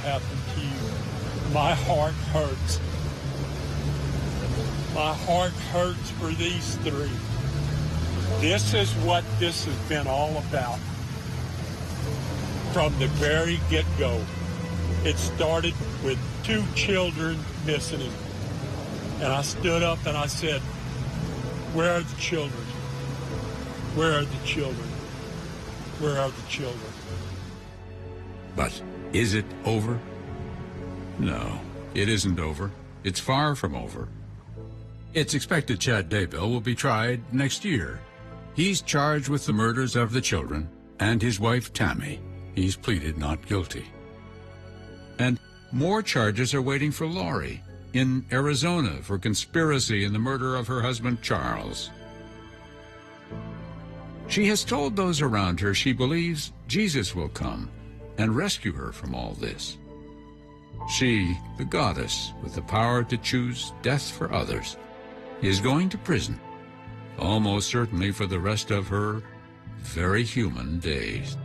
happened to you. My heart hurts. My heart hurts for these three. This is what this has been all about from the very get-go. It started with 2 children missing. And I stood up and I said, where are the children? Where are the children? Where are the children? But is it over? No, it isn't over. It's far from over. It's expected Chad Daybell will be tried next year. He's charged with the murders of the children and his wife Tammy. He's pleaded not guilty. And more charges are waiting for Laurie in Arizona for conspiracy in the murder of her husband Charles. She has told those around her she believes Jesus will come and rescue her from all this. She, the goddess with the power to choose death for others, is going to prison, almost certainly for the rest of her very human days.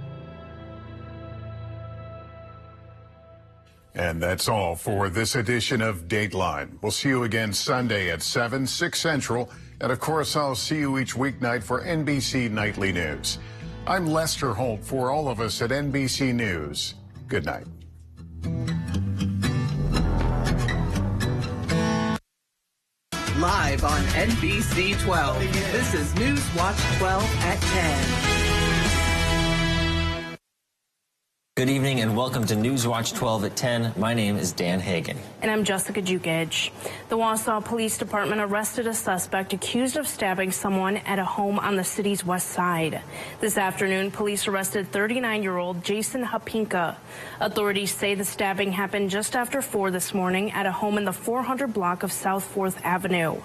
And that's all for this edition of Dateline. We'll see you again Sunday at 7, 6 Central. And of course, I'll see you each weeknight for NBC Nightly News. I'm Lester Holt for all of us at NBC News. Good night. Live on NBC 12, this is News Watch 12 at 10. Good evening and welcome to Newswatch 12 at 10. My name is Dan Hagan. And I'm Jessica Jukic. The Wausau Police Department arrested a suspect accused of stabbing someone at a home on the city's west side. This afternoon, police arrested 39-year-old Jason Hapinka. Authorities say the stabbing happened just after 4 this morning at a home in the 400 block of South 4th Avenue.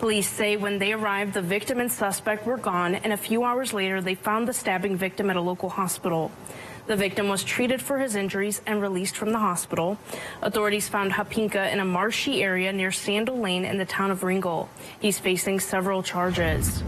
Police say when they arrived, the victim and suspect were gone, and a few hours later, they found the stabbing victim at a local hospital. The victim was treated for his injuries and released from the hospital. Authorities found Hapinka in a marshy area near Sandal Lane in the town of Ringgold. He's facing several charges.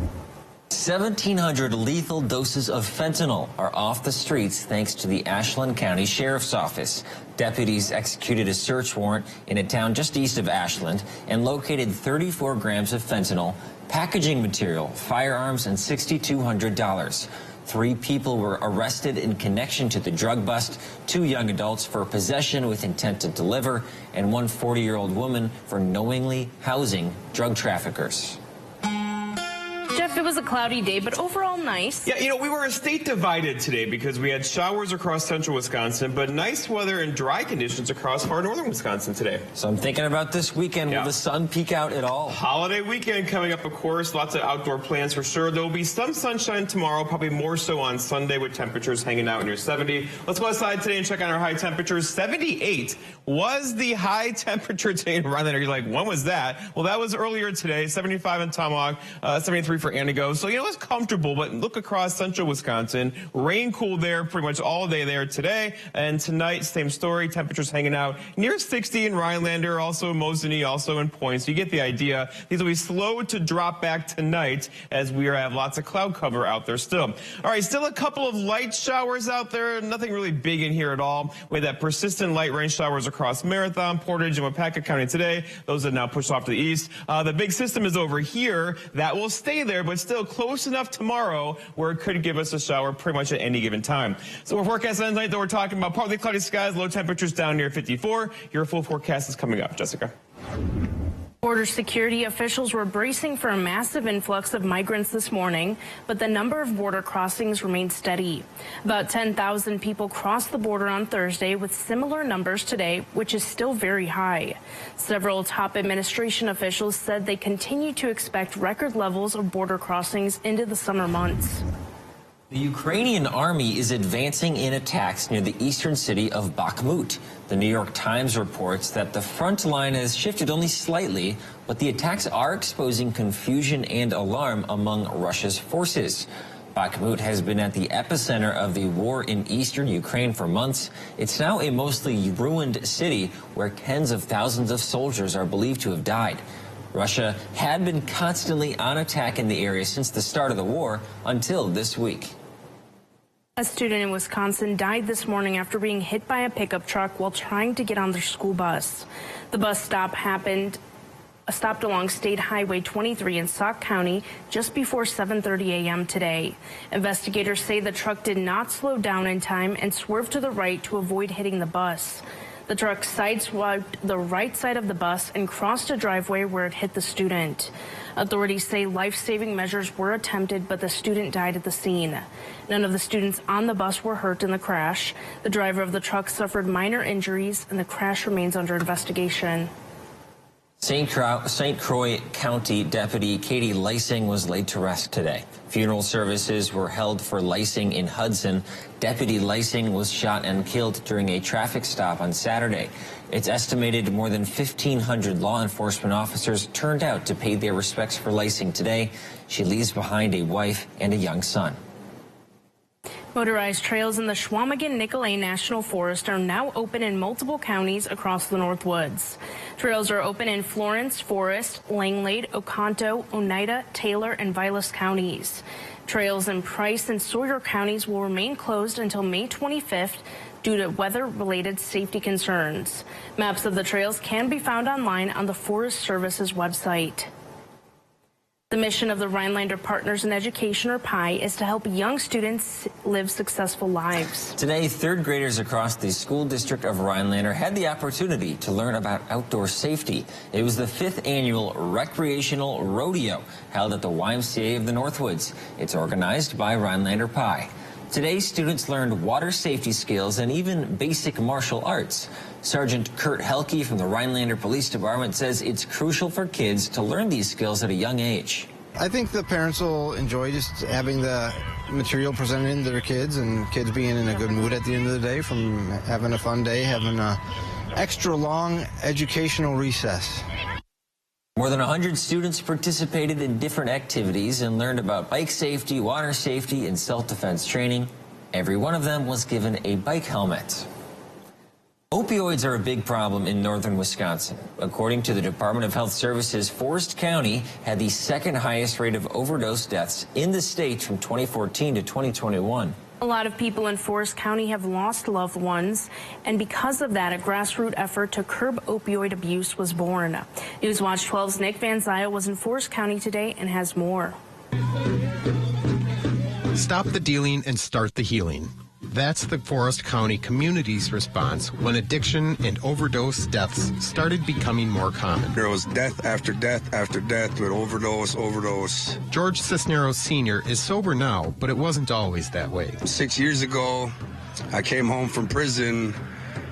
1,700 lethal doses of fentanyl are off the streets thanks to the Ashland County Sheriff's Office. Deputies executed a search warrant in a town just east of Ashland and located 34 grams of fentanyl, packaging material, firearms, and $6,200. 3 people were arrested in connection to the drug bust, 2 young adults for possession with intent to deliver, and 1 40-year-old woman for knowingly housing drug traffickers. Jeff, it was a cloudy day, but overall nice. Yeah, you know, we were a state divided today because we had showers across central Wisconsin, but nice weather and dry conditions across far northern Wisconsin today. So I'm thinking about this weekend. Will the sun peek out at all? Holiday weekend coming up, of course. Lots of outdoor plans for sure. There will be some sunshine tomorrow, probably more so on Sunday with temperatures hanging out near 70. Let's go outside today and check on our high temperatures. 78 was the high temperature today in Rhinelander. You're like, when was that? Well, that was earlier today. 75 in Tomahawk, 73 for Antigo. So, you know, it's comfortable, but look across central Wisconsin. Rain cool there pretty much all day there today. And tonight, same story. Temperatures hanging out near 60 in Rhinelander, also in Mosinee, also in Point. So you get the idea. These will be slow to drop back tonight as we have lots of cloud cover out there still. All right, still a couple of light showers out there. Nothing really big in here at all. We had that persistent light rain showers across Marathon, Portage, and Wapaka County today. Those have now pushed off to the east. The big system is over here. That will stay there, but still close enough tomorrow where it could give us a shower pretty much at any given time. So our forecast tonight that we're talking about partly cloudy skies, low temperatures down near 54. Your full forecast is coming up. Jessica. Border security officials were bracing for a massive influx of migrants this morning, but the number of border crossings remained steady. About 10,000 people crossed the border on Thursday, with similar numbers today, which is still very high. Several top administration officials said they continue to expect record levels of border crossings into the summer months. The Ukrainian army is advancing in attacks near the eastern city of Bakhmut. The New York Times reports that the front line has shifted only slightly, but the attacks are exposing confusion and alarm among Russia's forces. Bakhmut has been at the epicenter of the war in eastern Ukraine for months. It's now a mostly ruined city where tens of thousands of soldiers are believed to have died. Russia had been constantly on attack in the area since the start of the war until this week. A student in Wisconsin died this morning after being hit by a pickup truck while trying to get on their school bus. The bus stop stopped along State Highway 23 in Sauk County just before 7:30 a.m. today. Investigators say the truck did not slow down in time and swerved to the right to avoid hitting the bus. The truck sideswiped the right side of the bus and crossed a driveway where it hit the student. Authorities say life-saving measures were attempted, but the student died at the scene. None of the students on the bus were hurt in the crash. The driver of the truck suffered minor injuries, and the crash remains under investigation. St. Croix County Deputy Katie Lysing was laid to rest today. Funeral services were held for Lysing in Hudson. Deputy Lysing was shot and killed during a traffic stop on Saturday. It's estimated more than 1,500 law enforcement officers turned out to pay their respects for Lysing today. She leaves behind a wife and a young son. Motorized trails in the Chequamegon-Nicolet National Forest are now open in multiple counties across the Northwoods. Trails are open in Florence, Forest, Langlade, Oconto, Oneida, Taylor, and Vilas counties. Trails in Price and Sawyer counties will remain closed until May 25th due to weather-related safety concerns. Maps of the trails can be found online on the Forest Service's website. The mission of the Rhinelander Partners in Education, or PI, is to help young students live successful lives. Today, third graders across the school district of Rhinelander had the opportunity to learn about outdoor safety. It was the 5th annual recreational rodeo held at the YMCA of the Northwoods. It's organized by Rhinelander PI. Today, students learned water safety skills and even basic martial arts. Sergeant Kurt Helke from the Rhinelander Police Department says it's crucial for kids to learn these skills at a young age. I think the parents will enjoy just having the material presented to their kids and kids being in a good mood at the end of the day from having a fun day, having an extra long educational recess. More than 100 students participated in different activities and learned about bike safety, water safety, and self-defense training. Every one of them was given a bike helmet. Opioids are a big problem in northern Wisconsin. According to the Department of Health Services, Forest County had the second highest rate of overdose deaths in the state from 2014 to 2021. A lot of people in Forest County have lost loved ones, and because of that, a grassroots effort to curb opioid abuse was born. Newswatch 12's Nick Van Zyl was in Forest County today and has more. Stop the dealing and start the healing. That's the Forest County community's response when addiction and overdose deaths started becoming more common. There was death after death after death with overdose. George Cisneros Sr. is sober now, but it wasn't always that way. 6 years ago, I came home from prison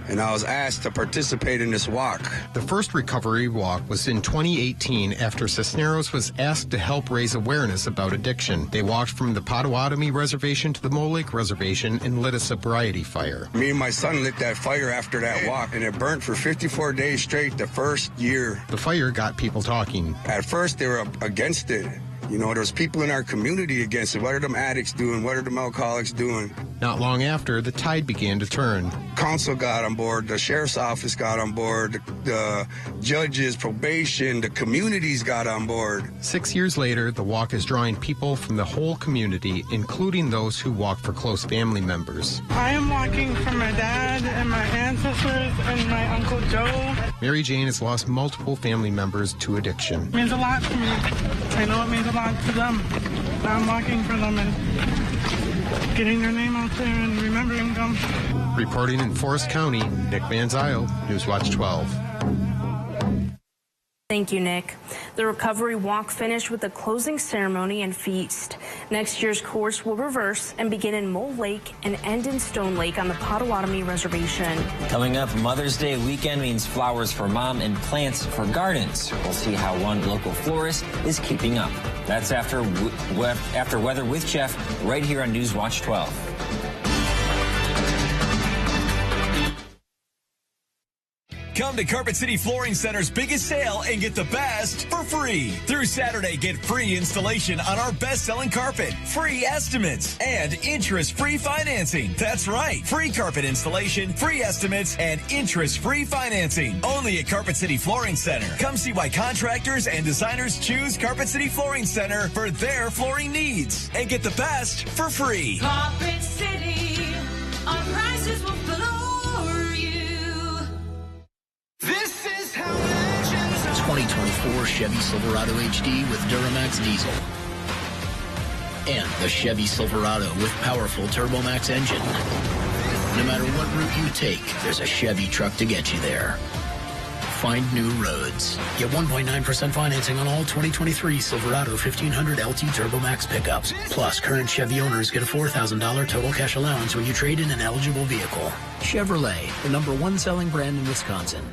and I was asked to participate in this walk. The first recovery walk was in 2018 after Cisneros was asked to help raise awareness about addiction. They walked from the Potawatomi Reservation to the Mole Lake Reservation and lit a sobriety fire. Me and my son lit that fire after that walk, and it burnt for 54 days straight the first year. The fire got people talking. At first, they were against it. You know, there's people in our community against it. What are them addicts doing? What are them alcoholics doing? Not long after, the tide began to turn. Council got on board, the sheriff's office got on board, the judges, probation, the communities got on board. 6 years later, the walk is drawing people from the whole community, including those who walk for close family members. I am walking for my dad and my ancestors and my Uncle Joe. Mary Jane has lost multiple family members to addiction. It means a lot to me. I know it means a lot to them. I'm walking for them and getting their name out there and remembering them. Reporting in Forest County, Nick Van Zyl, Newswatch 12. Thank you, Nick. The recovery walk finished with a closing ceremony and feast. Next year's course will reverse and begin in Mole Lake and end in Stone Lake on the Potawatomi Reservation. Coming up, Mother's Day weekend means flowers for mom and plants for gardens. We'll see how one local florist is keeping up. That's after Weather with Jeff right here on Newswatch 12. Come to Carpet City Flooring Center's biggest sale and get the best for free. Through Saturday, get free installation on our best-selling carpet, free estimates, and interest-free financing. That's right. Free carpet installation, free estimates, and interest-free financing. Only at Carpet City Flooring Center. Come see why contractors and designers choose Carpet City Flooring Center for their flooring needs. And get the best for free. Carpet City 2024 Chevy Silverado HD with Duramax diesel. And the Chevy Silverado with powerful TurboMax engine. No matter what route you take, there's a Chevy truck to get you there. Find new roads. Get 1.9% financing on all 2023 Silverado 1500 LT TurboMax pickups. Plus, current Chevy owners get a $4,000 total cash allowance when you trade in an eligible vehicle. Chevrolet, the #1 selling brand in Wisconsin.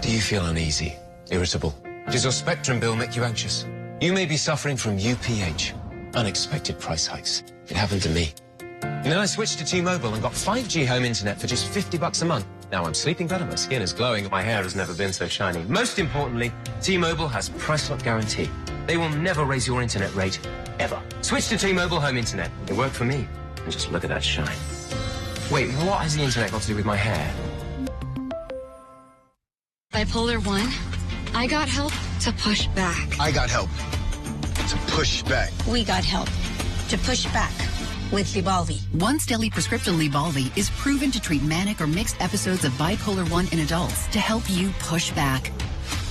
Do you feel uneasy, irritable? Does your Spectrum bill make you anxious? You may be suffering from UPH, unexpected price hikes. It happened to me. And then I switched to T-Mobile and got 5G home internet for just $50 a month. Now I'm sleeping better, my skin is glowing, my hair has never been so shiny. Most importantly, T-Mobile has price lock guarantee. They will never raise your internet rate, ever. Switch to T-Mobile home internet. It worked for me. And just look at that shine. Wait, what has the internet got to do with my hair? Bipolar 1, I got help to push back. I got help to push back. We got help to push back with Lybalvi. Once daily prescription Lybalvi is proven to treat manic or mixed episodes of bipolar 1 in adults to help you push back.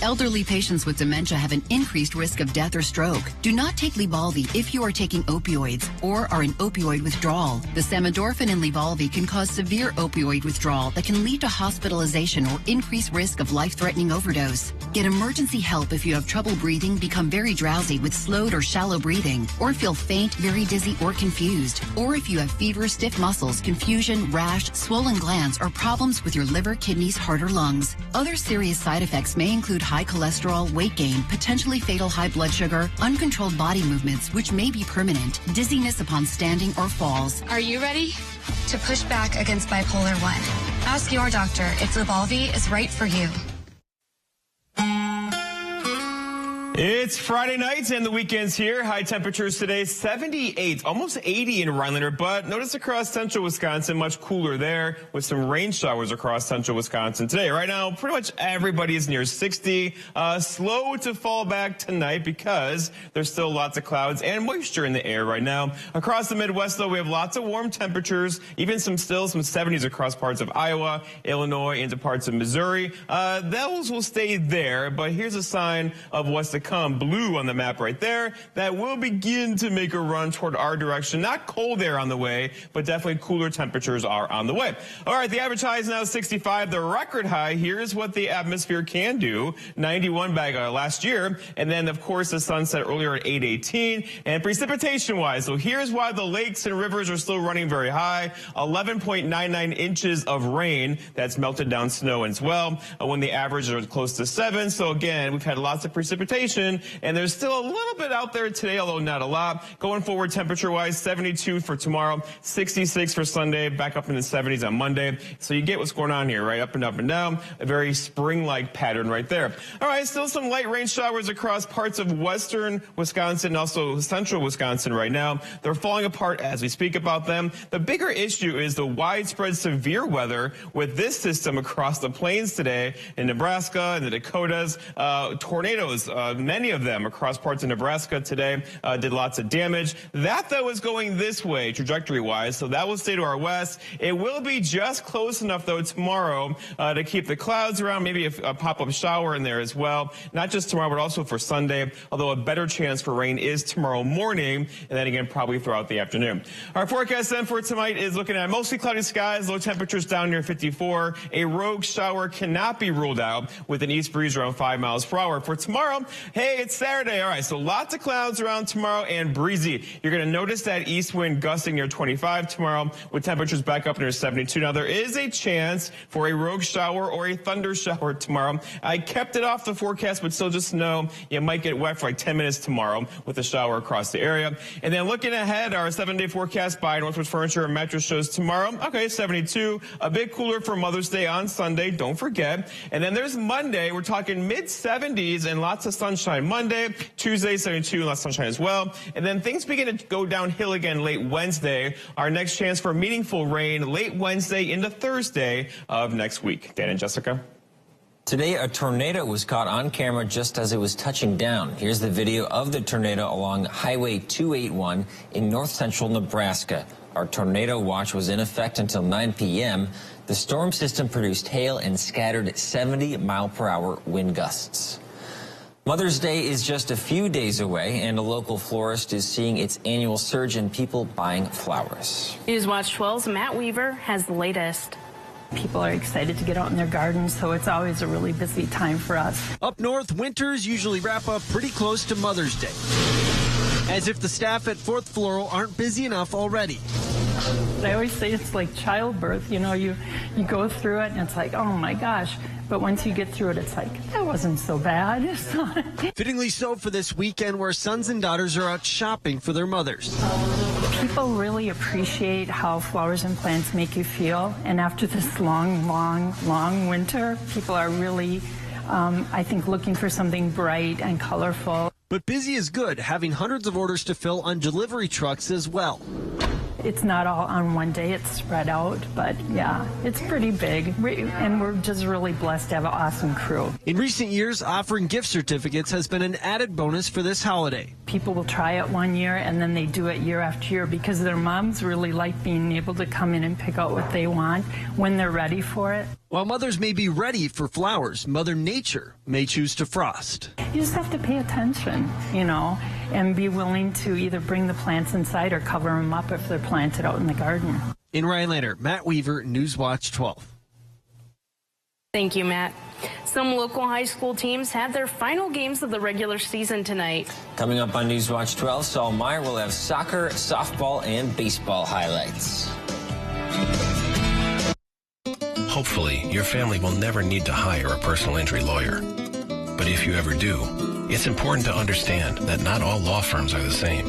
Elderly patients with dementia have an increased risk of death or stroke. Do not take Lybalvi if you are taking opioids or are in opioid withdrawal. The samidorphan in Lybalvi can cause severe opioid withdrawal that can lead to hospitalization or increased risk of life-threatening overdose. Get emergency help if you have trouble breathing, become very drowsy with slowed or shallow breathing, or feel faint, very dizzy, or confused. Or if you have fever, stiff muscles, confusion, rash, swollen glands, or problems with your liver, kidneys, heart, or lungs. Other serious side effects may include high cholesterol, weight gain, potentially fatal high blood sugar, uncontrolled body movements, which may be permanent, dizziness upon standing or falls. Are you ready to push back against bipolar 1? Ask your doctor if Lybalvi is right for you. It's Friday night and the weekend's here. High temperatures today, 78, almost 80 in Rhinelander, but notice across central Wisconsin, much cooler there with some rain showers across central Wisconsin today. Right now, pretty much everybody is near 60. Slow to fall back tonight because there's still lots of clouds and moisture in the air right now. Across the Midwest, though, we have lots of warm temperatures, even some 70s across parts of Iowa, Illinois, into parts of Missouri. Those will stay there, but here's a sign of what's to come. Blue on the map right there. That will begin to make a run toward our direction. Not cold air on the way, but definitely cooler temperatures are on the way. All right, the average high is now 65. The record high, here's what the atmosphere can do. 91 back last year. And then, of course, the sun set earlier at 8:18. And precipitation-wise, so here's why the lakes and rivers are still running very high. 11.99 inches of rain. That's melted down snow as well. When the average is close to 7. So again, we've had lots of precipitation. And there's still a little bit out there today, although not a lot. Going forward, temperature-wise, 72 for tomorrow, 66 for Sunday, back up in the 70s on Monday. So you get what's going on here, right? Up and down. A very spring-like pattern right there. All right, still some light rain showers across parts of western Wisconsin, also central Wisconsin right now. They're falling apart as we speak about them. The bigger issue is the widespread severe weather with this system across the plains today in Nebraska and the Dakotas. Tornadoes, many of them across parts of Nebraska today did lots of damage. That, though, is going this way trajectory-wise, so that will stay to our west. It will be just close enough, though, tomorrow to keep the clouds around, maybe a pop-up shower in there as well. Not just tomorrow, but also for Sunday, although a better chance for rain is tomorrow morning, and then again probably throughout the afternoon. Our forecast then for tonight is looking at mostly cloudy skies, low temperatures down near 54. A rogue shower cannot be ruled out with an east breeze around 5 miles per hour. For tomorrow, hey, it's Saturday. All right, so lots of clouds around tomorrow and breezy. You're going to notice that east wind gusting near 25 tomorrow with temperatures back up near 72. Now, there is a chance for a rogue shower or a thunder shower tomorrow. I kept it off the forecast, but still just know you might get wet for like 10 minutes tomorrow with a shower across the area. And then looking ahead, our 7-day forecast by Northwest Furniture and Mattress shows tomorrow. Okay, 72. A bit cooler for Mother's Day on Sunday. Don't forget. And then there's Monday. We're talking mid-70s and lots of sunshine Monday. Tuesday, 72, and lots of sunshine as well. And then things begin to go downhill again late Wednesday. Our next chance for meaningful rain late Wednesday into Thursday of next week. Dan and Jessica. Today, a tornado was caught on camera just as it was touching down. Here's the video of the tornado along Highway 281 in north central Nebraska. Our tornado watch was in effect until 9 p.m. The storm system produced hail and scattered 70-mile-per-hour wind gusts. Mother's Day is just a few days away, and a local florist is seeing its annual surge in people buying flowers. Newswatch 12's Matt Weaver has the latest. People are excited to get out in their gardens, so it's always a really busy time for us. Up north, winters usually wrap up pretty close to Mother's Day. As if the staff at 4th Floral aren't busy enough already. I always say it's like childbirth. You know, you go through it and it's like, oh my gosh. But once you get through it, it's like, that wasn't so bad. Fittingly so for this weekend where sons and daughters are out shopping for their mothers. People really appreciate how flowers and plants make you feel. And after this long, long, long winter, people are really, I think, looking for something bright and colorful. But busy is good, having hundreds of orders to fill on delivery trucks as well. It's not all on one day, it's spread out, but yeah, it's pretty big. And we're just really blessed to have an awesome crew. In recent years, offering gift certificates has been an added bonus for this holiday. People will try it one year and then they do it year after year because their moms really like being able to come in and pick out what they want when they're ready for it. While mothers may be ready for flowers, Mother Nature may choose to frost. You just have to pay attention, you know, and be willing to either bring the plants inside or cover them up if they're planted out in the garden. In Rhinelander, Matt Weaver, Newswatch 12. Thank you, Matt. Some local high school teams had their final games of the regular season tonight. Coming up on Newswatch 12, Saul Meyer will have soccer, softball, and baseball highlights. Hopefully, your family will never need to hire a personal injury lawyer. But if you ever do, it's important to understand that not all law firms are the same.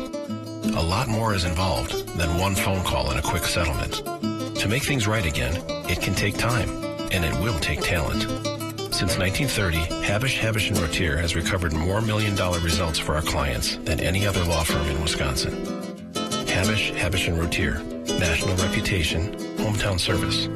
A lot more is involved than one phone call and a quick settlement. To make things right again, it can take time, and it will take talent. Since 1930, Habish & Rotier has recovered more million-dollar results for our clients than any other law firm in Wisconsin. Habish & Rotier, national reputation, hometown service.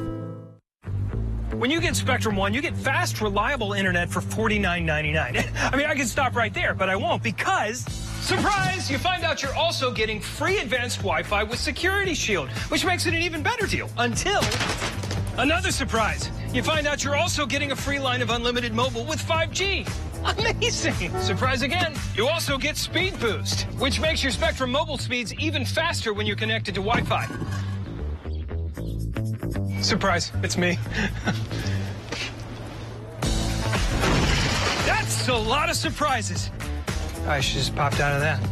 When you get Spectrum One, you get fast, reliable internet for $49.99. I mean, I can stop right there, but I won't because, surprise, you find out you're also getting free advanced Wi-Fi with Security Shield, which makes it an even better deal. Until another surprise. You find out you're also getting a free line of unlimited mobile with 5G. Amazing. Surprise again. You also get Speed Boost, which makes your Spectrum mobile speeds even faster when you're connected to Wi-Fi. Surprise, it's me. That's a lot of surprises. I should just popped out of that.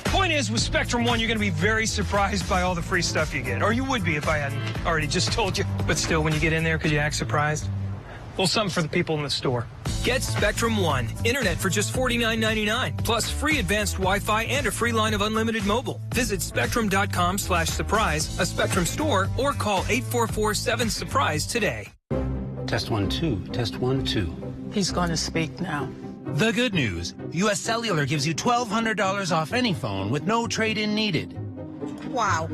Point is, with Spectrum One, you're going to be very surprised by all the free stuff you get. Or you would be if I hadn't already just told you. But still, when you get in there, could you act surprised? Well, something for the people in the store. Get Spectrum One. Internet for just $49.99. Plus free advanced Wi-Fi and a free line of unlimited mobile. Visit spectrum.com/surprise, a Spectrum store, or call 844-7-SURPRISE today. Test 1, 2. Test 1, 2. He's going to speak now. The good news. U.S. Cellular gives you $1,200 off any phone with no trade-in needed. Wow.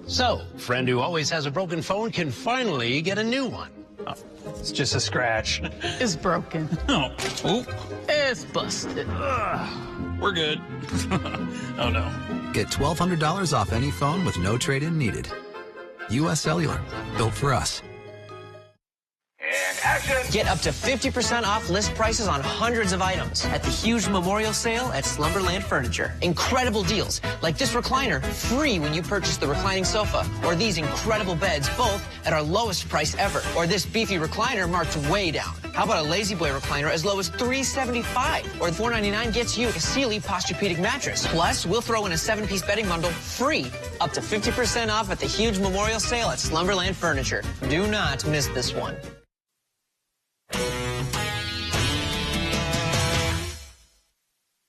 So, friend who always has a broken phone can finally get a new one. Oh, it's just a scratch. It's broken. Oh. Oh. It's busted. We're good. Oh, no. Get $1,200 off any phone with no trade-in needed. U.S. Cellular. Built for us. Get up to 50% off list prices on hundreds of items at the huge memorial sale at Slumberland Furniture. Incredible deals, like this recliner, free when you purchase the reclining sofa, or these incredible beds, both at our lowest price ever, or this beefy recliner marked way down. How about a Lazy Boy recliner as low as $375, or $499 gets you a Sealy Posturepedic mattress. Plus, we'll throw in a 7-piece bedding bundle free, up to 50% off at the huge memorial sale at Slumberland Furniture. Do not miss this one.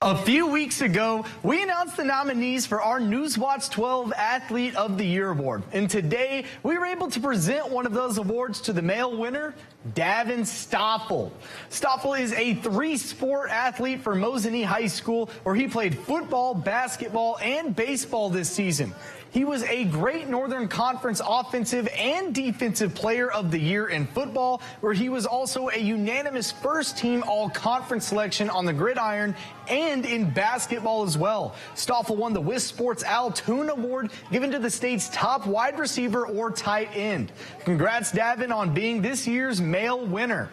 A few weeks ago, we announced the nominees for our Newswatch 12 Athlete of the Year Award. And today, we were able to present one of those awards to the male winner, Davin Stoffel. Stoffel is a 3-sport athlete for Mosinee High School, where he played football, basketball, and baseball this season. He was a great Northern Conference Offensive and Defensive Player of the Year in football, where he was also a unanimous first-team all-conference selection on the gridiron and in basketball as well. Stoffel won the Wisp Sports Al Toon Award, given to the state's top wide receiver or tight end. Congrats, Davin, on being this year's male winner.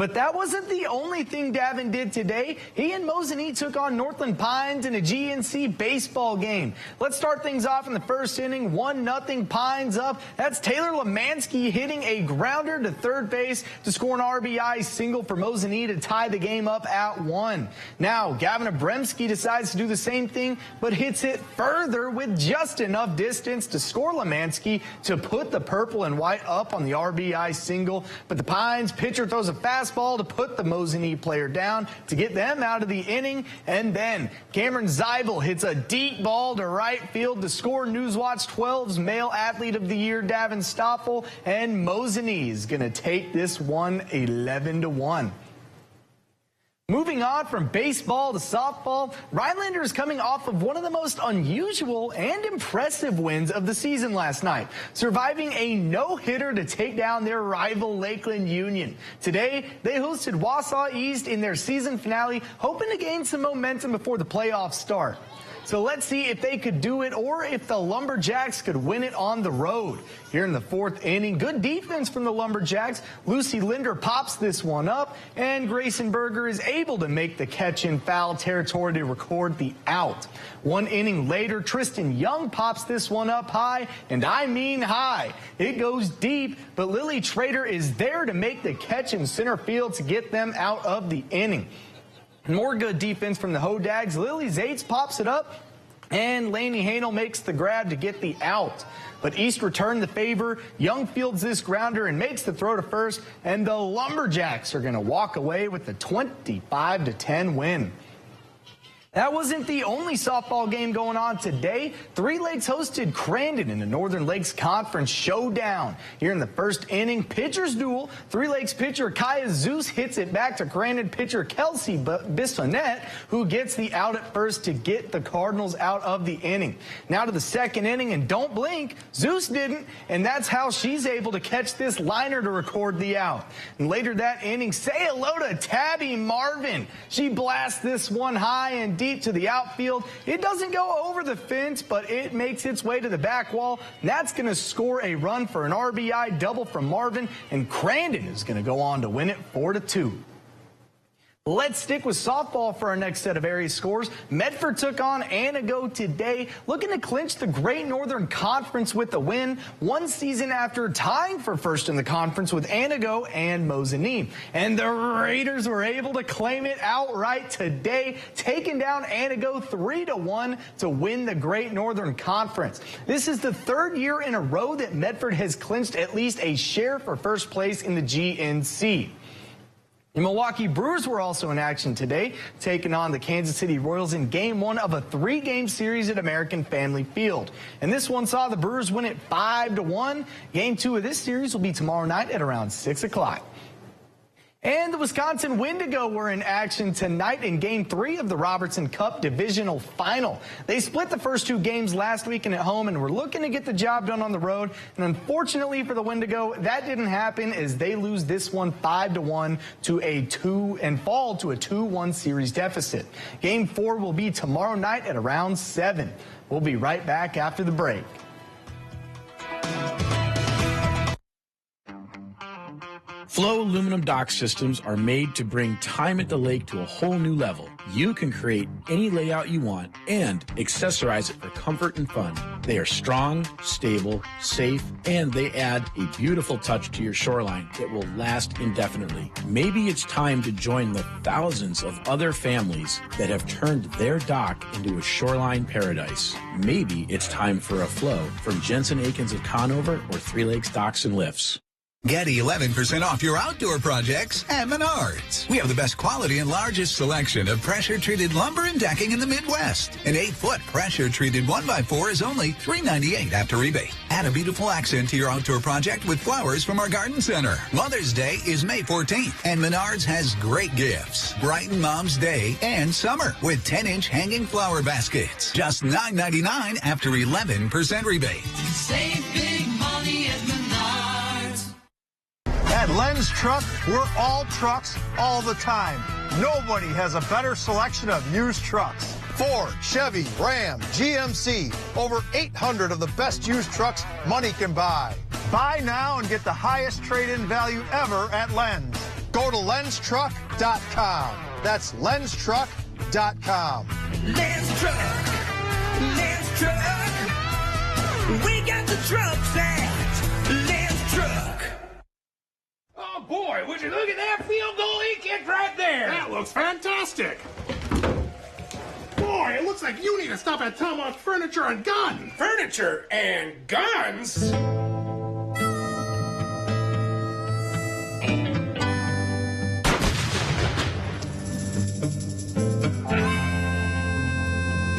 But that wasn't the only thing Davin did today. He and Mosinee took on Northland Pines in a GNC baseball game. Let's start things off in the first inning. 1-0 Pines up. That's Taylor Lemansky hitting a grounder to third base to score an RBI single for Mosinee to tie the game up at 1. Now, Gavin Abremski decides to do the same thing, but hits it further with just enough distance to score Lemansky to put the purple and white up on the RBI single. But the Pines pitcher throws a fastball to put the Mosinee player down to get them out of the inning. And then Cameron Zeibel hits a deep ball to right field to score Newswatch 12's Male Athlete of the Year, Davin Stoffel. And Mosinee is going to take this one 11-1. Moving on from baseball to softball, Rhinelander is coming off of one of the most unusual and impressive wins of the season last night, surviving a no-hitter to take down their rival Lakeland Union. Today, they hosted Wausau East in their season finale, hoping to gain some momentum before the playoffs start. So let's see if they could do it or if the Lumberjacks could win it on the road. Here in the fourth inning, good defense from the Lumberjacks. Lucy Linder pops this one up, and Grayson Berger is able to make the catch in foul territory to record the out. 1 inning later, Tristan Young pops this one up high, and I mean high. It goes deep, but Lily Trader is there to make the catch in center field to get them out of the inning. More good defense from the Hodags. Lily Zates pops it up, and Lainey Hanel makes the grab to get the out. But East returned the favor. Young fields this grounder and makes the throw to first, and the Lumberjacks are going to walk away with the 25-10 win. That wasn't the only softball game going on today. Three Lakes hosted Crandon in the Northern Lakes Conference showdown. Here in the first inning, pitchers duel. Three Lakes pitcher Kaya Zeus hits it back to Crandon pitcher Kelsey Bissonette, who gets the out at first to get the Cardinals out of the inning. Now to the second inning, and don't blink, Zeus didn't, and that's how she's able to catch this liner to record the out. And later that inning, say hello to Tabby Marvin. She blasts this one high and deep to the outfield. It doesn't go over the fence, but it makes its way to the back wall. And that's going to score a run for an RBI double from Marvin, and Crandon is going to go on to win it 4-2. Let's stick with softball for our next set of area scores. Medford took on Anago today, looking to clinch the Great Northern Conference with a win, one season after tying for first in the conference with Anago and Mosinee. And the Raiders were able to claim it outright today, taking down Anago 3-1 to win the Great Northern Conference. This is the third year in a row that Medford has clinched at least a share for first place in the GNC. The Milwaukee Brewers were also in action today, taking on the Kansas City Royals in Game 1 of a 3-game series at American Family Field. And this one saw the Brewers win it 5-1. Game 2 of this series will be tomorrow night at around 6 o'clock. And the Wisconsin Wendigo were in action tonight in Game 3 of the Robertson Cup Divisional Final. They split the first 2 games last weekend at home and were looking to get the job done on the road. And unfortunately for the Wendigo, that didn't happen as they lose this one 5-1 and fall to a 2-1 series deficit. Game 4 will be tomorrow night at around 7. We'll be right back after the break. Flow aluminum dock systems are made to bring time at the lake to a whole new level. You can create any layout you want and accessorize it for comfort and fun. They are strong, stable, safe, and they add a beautiful touch to your shoreline that will last indefinitely. Maybe it's time to join the thousands of other families that have turned their dock into a shoreline paradise. Maybe it's time for a Flow from Jensen Akins of Conover or Three Lakes Docks and Lifts. Get 11% off your outdoor projects at Menards. We have the best quality and largest selection of pressure-treated lumber and decking in the Midwest. An 8-foot pressure-treated 1x4 is only $398 after rebate. Add a beautiful accent to your outdoor project with flowers from our garden center. Mother's Day is May 14th, and Menards has great gifts. Brighten Mom's Day and summer with 10-inch hanging flower baskets. Just $9.99 after 11% rebate. Save big money at Menards. At Len's Truck, we're all trucks all the time. Nobody has a better selection of used trucks. Ford, Chevy, Ram, GMC, over 800 of the best used trucks money can buy. Buy now and get the highest trade-in value ever at Len's. Go to to lenstruck.com. That's lenstruck.com. Lens Truck. We got the trucks at Lens Truck. Oh boy, would you look at that field goal he kicked right there? That looks fantastic. Boy, it looks like you need to stop at Tomahawk Furniture and Guns. Furniture and Guns?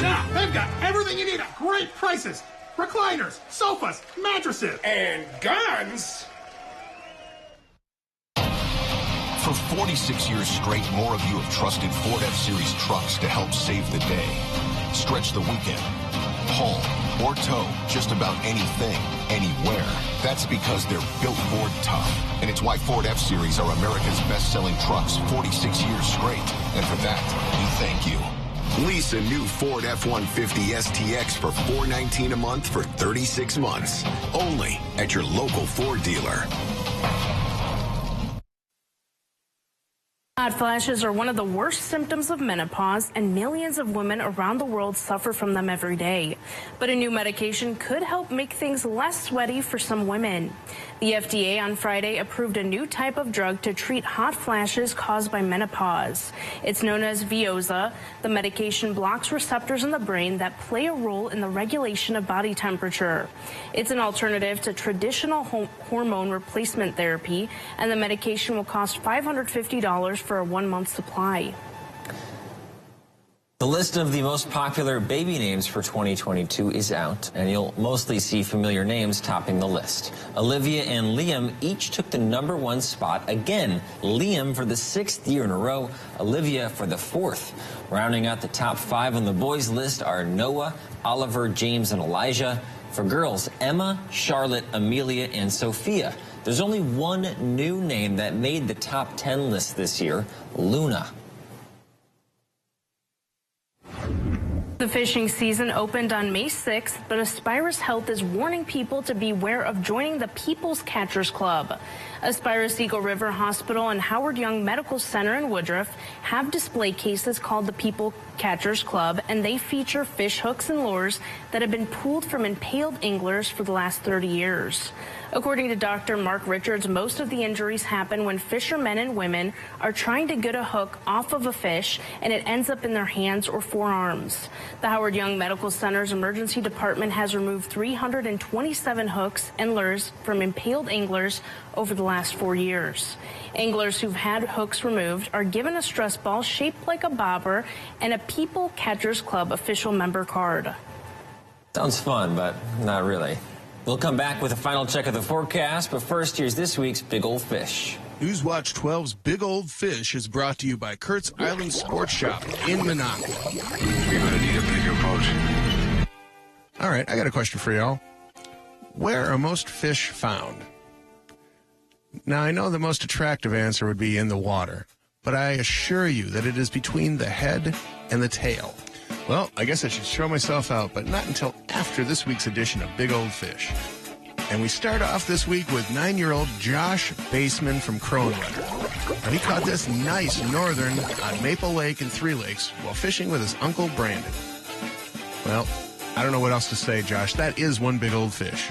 Now, they've got everything you need at great prices. Recliners, sofas, mattresses, and guns. For 46 years straight, more of you have trusted Ford F-Series trucks to help save the day. Stretch the weekend, haul, or tow just about anything, anywhere. That's because they're built Ford tough. And it's why Ford F-Series are America's best-selling trucks 46 years straight. And for that, we thank you. Lease a new Ford F-150 STX for $419 a month for 36 months. Only at your local Ford dealer. Hot flashes are one of the worst symptoms of menopause, and millions of women around the world suffer from them every day. But a new medication could help make things less sweaty for some women. The FDA on Friday approved a new type of drug to treat hot flashes caused by menopause. It's known as Veozah. The medication blocks receptors in the brain that play a role in the regulation of body temperature. It's an alternative to traditional hormone replacement therapy, and the medication will cost $550 for a 1-month supply. The list of the most popular baby names for 2022 is out, and you'll mostly see familiar names topping the list. Olivia and Liam each took the #1 spot again. Liam for the 6th year in a row, Olivia for the 4th. Rounding out the top 5 on the boys list are Noah, Oliver, James, and Elijah. For girls, Emma, Charlotte, Amelia, and Sophia. There's only one new name that made the top 10 list this year, Luna. The fishing season opened on May 6th, but Aspirus Health is warning people to beware of joining the People's Catchers Club. Aspirus Eagle River Hospital and Howard Young Medical Center in Woodruff have display cases called the People Catchers Club, and they feature fish hooks and lures that have been pulled from impaled anglers for the last 30 years. According to Dr. Mark Richards, most of the injuries happen when fishermen and women are trying to get a hook off of a fish and it ends up in their hands or forearms. The Howard Young Medical Center's emergency department has removed 327 hooks and lures from impaled anglers over the last 4 years. Anglers who've had hooks removed are given a stress ball shaped like a bobber and a People Catchers Club official member card. Sounds fun, but not really. We'll come back with a final check of the forecast, but first, here's this week's Big Old Fish. Newswatch 12's Big Old Fish is brought to you by Kurt's Island Sports Shop in Minocqua. You're gonna need a bigger boat. All right, I got a question for y'all. Where are most fish found? Now, I know the most attractive answer would be in the water, but I assure you that it is between the head and the tail. Well, I guess I should show myself out, but not until after this week's edition of Big Old Fish. And we start off this week with 9-year-old Josh Baseman from Kronenwetter. Now, he caught this nice northern on Maple Lake and Three Lakes while fishing with his uncle Brandon. Well, I don't know what else to say, Josh. That is one big old fish.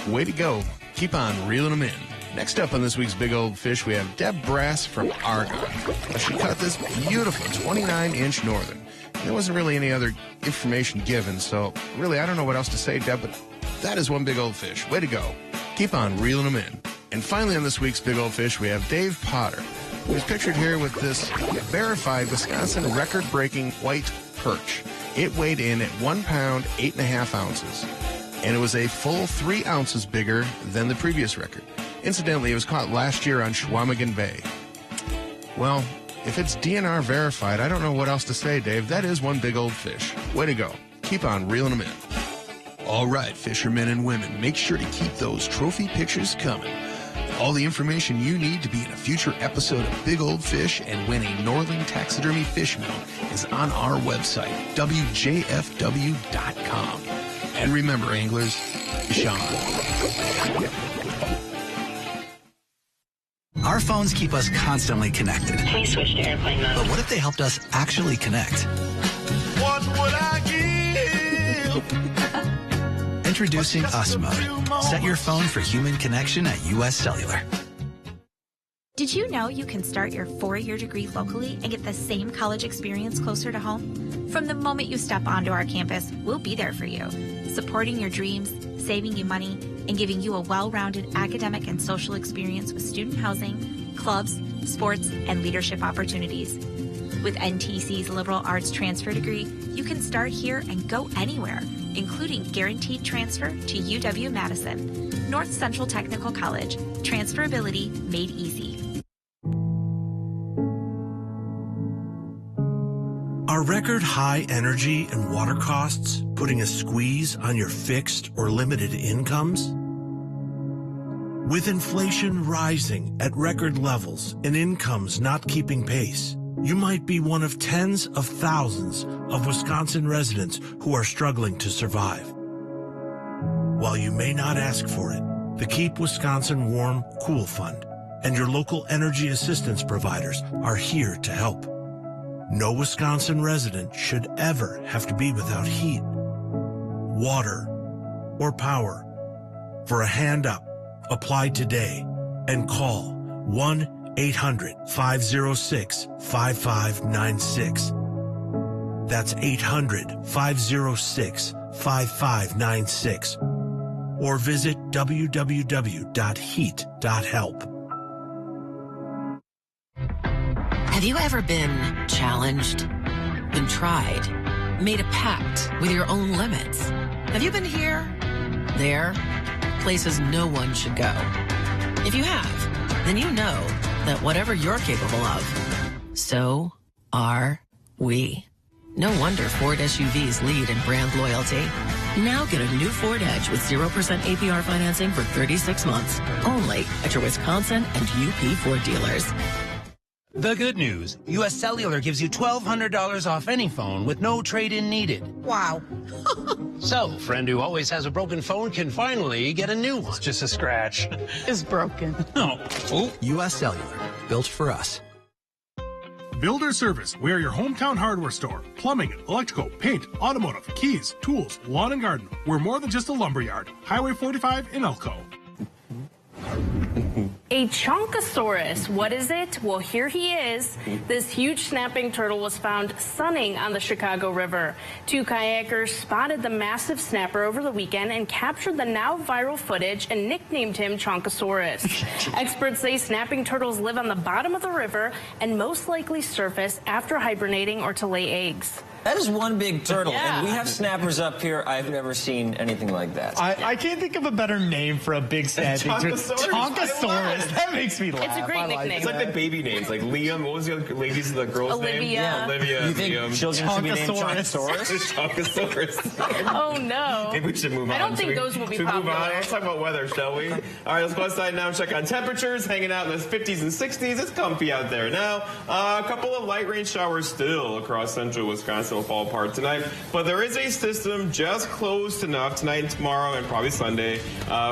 Way to go. Keep on reeling them in. Next up on this week's Big Old Fish, we have Deb Brass from Argonne. Now, she caught this beautiful 29-inch northern. There wasn't really any other information given, so really I don't know what else to say, Deb, but that is one big old fish. Way to go. Keep on reeling them in. And finally on this week's Big Old Fish, we have Dave Potter, who is pictured here with this verified Wisconsin record-breaking white perch. It weighed in at 1 pound, 8.5 ounces, and it was a full 3 ounces bigger than the previous record. Incidentally, it was caught last year on Chequamegon Bay. Well, if it's DNR verified, I don't know what else to say, Dave. That is one big old fish. Way to go. Keep on reeling them in. All right, fishermen and women, make sure to keep those trophy pictures coming. All the information you need to be in a future episode of Big Old Fish and win a Northern Taxidermy fish mount is on our website, WJFW.com. And remember, anglers, fish on. Our phones keep us constantly connected. Please switch to airplane mode. But what if they helped us actually connect? What would I give? Introducing US Mode. Set your phone for human connection at US Cellular. Did you know you can start your 4-year degree locally and get the same college experience closer to home? From the moment you step onto our campus, we'll be there for you, supporting your dreams, saving you money, and giving you a well-rounded academic and social experience with student housing, clubs, sports, and leadership opportunities. With NTC's liberal arts transfer degree, you can start here and go anywhere, including guaranteed transfer to UW-Madison, North Central Technical College. Transferability made easy. Are record high energy and water costs putting a squeeze on your fixed or limited incomes? With inflation rising at record levels and incomes not keeping pace, you might be one of tens of thousands of Wisconsin residents who are struggling to survive. While you may not ask for it, the Keep Wisconsin Warm, Cool Fund and your local energy assistance providers are here to help. No Wisconsin resident should ever have to be without heat, water, or power. For a hand up, apply today and call 1-800-506-5596. That's 800-506-5596. Or visit www.heat.help. Have you ever been challenged, been tried, made a pact with your own limits? Have you been here, there, places no one should go? If you have, then you know that whatever you're capable of, so are we. No wonder Ford SUVs lead in brand loyalty. Now get a new Ford Edge with 0% APR financing for 36 months, only at your Wisconsin and UP Ford dealers. The good news, US Cellular gives you $1,200 off any phone with no trade-in needed. Wow. So, friend who always has a broken phone can finally get a new one. It's just a scratch. It's broken. No. Oh. US Cellular, built for us. Builder Service. We are your hometown hardware store. Plumbing, electrical, paint, automotive, keys, tools, lawn and garden. We're more than just a lumberyard. Highway 45 in Elko. A Chonkosaurus. What is it? Well, here he is. This huge snapping turtle was found sunning on the Chicago River. 2 kayakers spotted the massive snapper over the weekend and captured the now viral footage and nicknamed him Chonkosaurus. Experts say snapping turtles live on the bottom of the river and most likely surface after hibernating or to lay eggs. That is one big turtle, Yeah. and we have snappers up here. I've never seen anything like that. I can't think of a better name for a big snapping turtle. Chonkosaurus. That makes me laugh. It's a great nickname. It's like the baby names, like Liam. What was the other lady's, the girl's Olivia. name? Yeah, Olivia. You think Liam. children should be named Chonkosaurus? Chonkosaurus. Oh, no. Maybe we should move on. I don't think those will be should we move popular. on? Let's talk about weather, shall we? All right, let's go outside now and check on temperatures. Hanging out in the 50s and 60s. It's comfy out there now. A couple of light rain showers still across central Wisconsin will fall apart tonight. But there is a system just close enough tonight and tomorrow and probably Sunday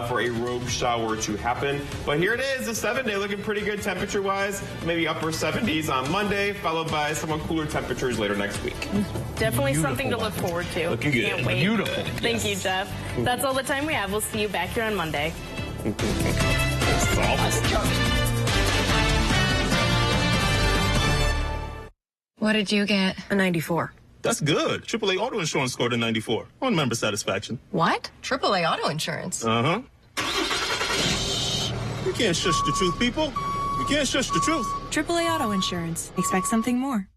for a rogue shower to happen. But here it is, the 7-day looking pretty good temperature-wise. Maybe upper 70s on Monday, followed by somewhat cooler temperatures later next week. Definitely something to look forward to. Looking good. Can't wait. Beautiful. Thank you, Jeff. That's all the time we have. We'll see you back here on Monday. What did you get? A 94. That's good. AAA Auto Insurance scored a 94 on member satisfaction. What? AAA Auto Insurance? Uh-huh. You can't shush the truth, people. You can't shush the truth. AAA Auto Insurance. Expect something more.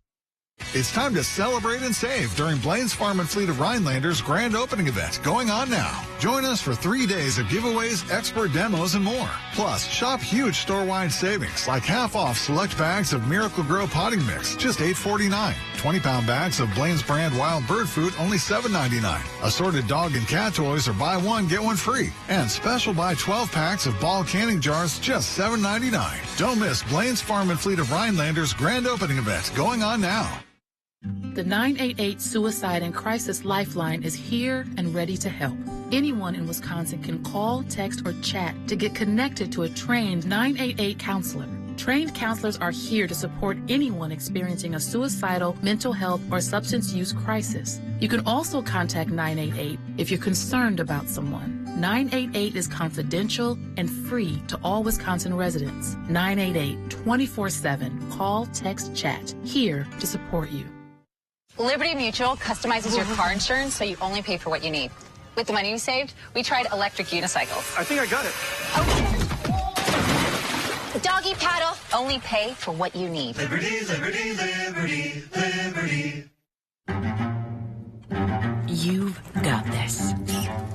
It's time to celebrate and save during Blaine's Farm and Fleet of Rhinelander's grand opening event going on now. Join us for 3 days of giveaways, expert demos, and more. Plus, shop huge store-wide savings like half off select bags of Miracle Grow potting mix, just $8.49. 20-pound bags of Blaine's brand wild bird food, only $7.99. Assorted dog and cat toys are buy one, get one free. And special buy 12 packs of ball canning jars, just $7.99. Don't miss Blaine's Farm and Fleet of Rhinelander's grand opening event going on now. The 988 Suicide and Crisis Lifeline is here and ready to help. Anyone in Wisconsin can call, text, or chat to get connected to a trained 988 counselor. Trained counselors are here to support anyone experiencing a suicidal, mental health, or substance use crisis. You can also contact 988 if you're concerned about someone. 988 is confidential and free to all Wisconsin residents. 988 24/7. Call, text, chat. Here to support you. Liberty Mutual customizes your car insurance so you only pay for what you need. With the money you saved, we tried electric unicycles. I think I got it. Doggy paddle, only pay for what you need. Liberty, liberty, liberty, liberty. You've got this.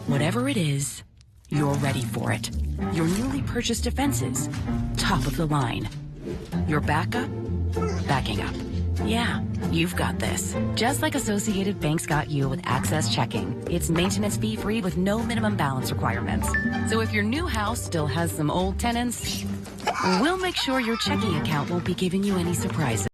Whatever it is, you're ready for it. Your newly purchased defenses, top of the line. Your backup, backing up. Yeah, you've got this. Just like Associated Bank's got you with Access Checking. It's maintenance fee-free with no minimum balance requirements. So if your new house still has some old tenants, we'll make sure your checking account won't be giving you any surprises.